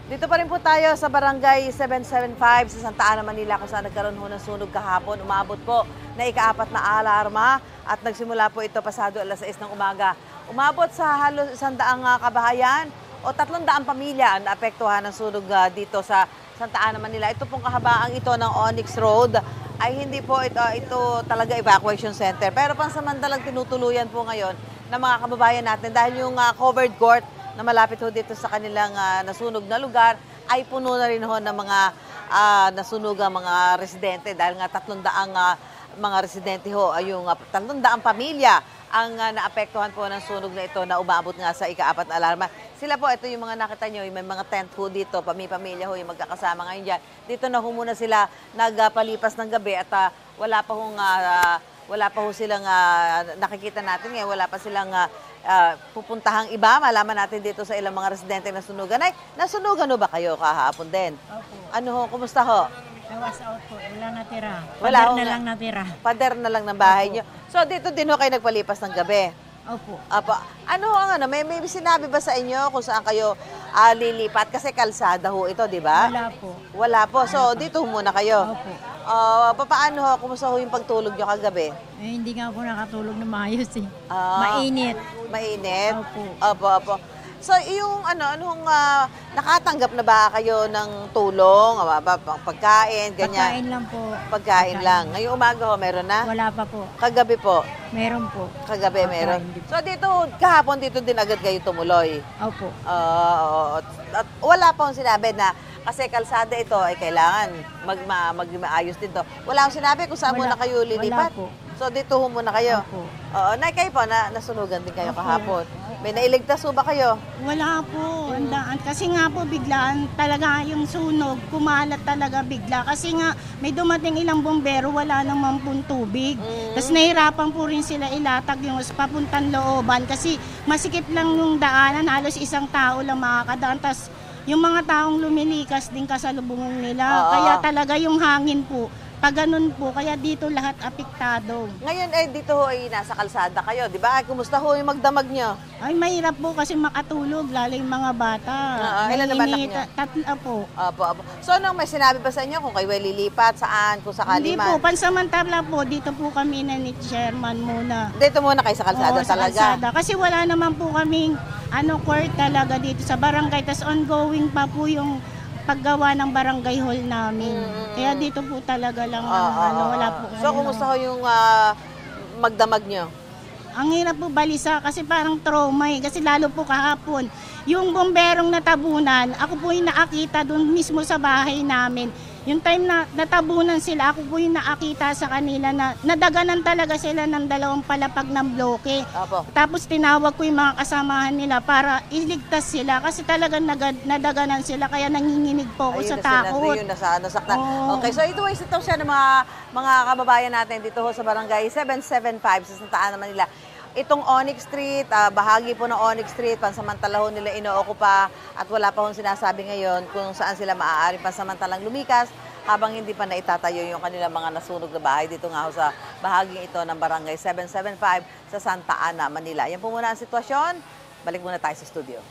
Dito pa rin po tayo sa Barangay 775 sa Santa Ana, Manila kung saan nagkaroon ho ng sunog kahapon. Umabot po na ika-4 na alarma at nagsimula po ito pasado alas 6 ng umaga. Umabot sa halos 100 kabahayan o 300 pamilya na apektuhan ng sunog dito sa Santa Ana, Manila. Ito pong kahabaang ito ng Onyx Road ay hindi po ito talaga evacuation center. Pero pansamantalang tinutuluyan po ngayon ng mga kababayan natin dahil yung covered court na malapit ho dito sa kanilang nasunog na lugar ay puno na rin ho ng mga nasunugang mga residente dahil nga 300 mga residente ho ay yung 300 pamilya ang naapektuhan po ng sunog na ito na umabot nga sa ika-4 na alarma. Sila po, ito yung mga nakita nyo, may mga tent ho dito, pamilya ho yung magkakasama ngayon dyan. Dito na ho muna sila nagpalipas ng gabi at wala pa ho silang nakikita natin ngayon, wala pa silang pupuntahang iba. Malaman natin dito sa ilang mga residente na sunugan. Ay, nasunugan ho ba kayo kahapon din? Opo. Ano ho, kumusta ho? Nawas out po, wala natira. Wala Pader ho na nga. lang natira. Pader na lang ng bahay Opo. nyo. So dito din ho kayo nagpalipas ng gabi? Opo. Apo, ano ho ang may sinabi ba sa inyo kung saan kayo lilipat? Kasi kalsada ho ito, di ba? Wala po. Wala po. So dito ho muna kayo. Opo. Paano ho? Kumusta ho yung pagtulog nyo kagabi? Eh, hindi nga po nakatulog na maayos eh. Ah. Mainit. Mainit? Opo. Opo. So, yung anong nakatanggap na ba kayo ng tulong? Pagkain, ganyan? Pagkain lang po. Pagkain lang. Ngayong umaga ho, meron na? Wala pa po. Kagabi po? Meron po. Kagabi Pagkain meron. din. So, kahapon dito din agad kayo tumuloy? Opo. At wala pa akong sinabi na kasi kalsada ito ay kailangan mag-maayos din to. Wala akong sinabi kung saan muna kayo lilipat? Wala po. So, dito ho muna kayo? Opo. Kayo po, nasunugan din kayo Opo. kahapon. May nailigtas ho ba kayo? Wala po. Kasi nga po biglaan talaga yung sunog, kumalat talaga bigla. Kasi nga may dumating ilang bombero, wala naman pong tubig. Tapos nahirapan po rin sila ilatag yung papuntang looban kasi masikip lang yung daanan, halos isang tao lang makakadaan. Tapos yung mga taong lumilikas din kasalubungan nila. Oo. Kaya talaga yung hangin po, pag ganun po, kaya dito lahat apektado. Ngayon dito ho ay nasa kalsada kayo, di ba? Ay, kumusta ho yung magdamag nyo? Ay, mahirap po kasi makatulog, lalo yung mga bata. Ilan na ba anak Nainita- niyo? 3 po. Opo. So, may sinabi ba sa inyo kung kayo ay lilipat, saan, kung sakali Hindi po, man? pansamantala po, dito po kami na ni chairman muna. Dito muna kayo sa kalsada Oo, sa talaga? kalsada. Kasi wala naman po kaming court talaga dito sa barangay. Tapos ongoing pa po yung paggawa ng barangay hall namin. Kaya dito po talaga lang wala po. So, kumusta ho yung magdamag nyo? Ang hirap po balisa kasi parang trauma eh. Kasi lalo po kahapon, yung bomberong natabunan, ako po yung nakakita doon mismo sa bahay namin. Yung time na natabunan sila, ako po yung nakakita sa kanila na nadaganan talaga sila ng 2 palapag ng bloke. Opo. Tapos tinawag ko yung mga kasamahan nila para iligtas sila kasi talagang nadaganan sila kaya nanginginig po ako sa takot. Ayun, nasaktan. Oo. Okay, so ito ay sitwasyon ng mga kababayan natin dito ho sa Barangay 775 sa Santa Ana, Manila. Itong Onyx Street, bahagi po ng Onyx Street, pansamantala ho nila inookupa at wala pa hong sinasabi ngayon kung saan sila maaaring pansamantalang lumikas habang hindi pa naitatayo yung kanilang mga nasunog na bahay dito nga ho sa bahaging ito ng Barangay 775 sa Santa Ana, Manila. Yan po muna ang sitwasyon. Balik muna tayo sa studio.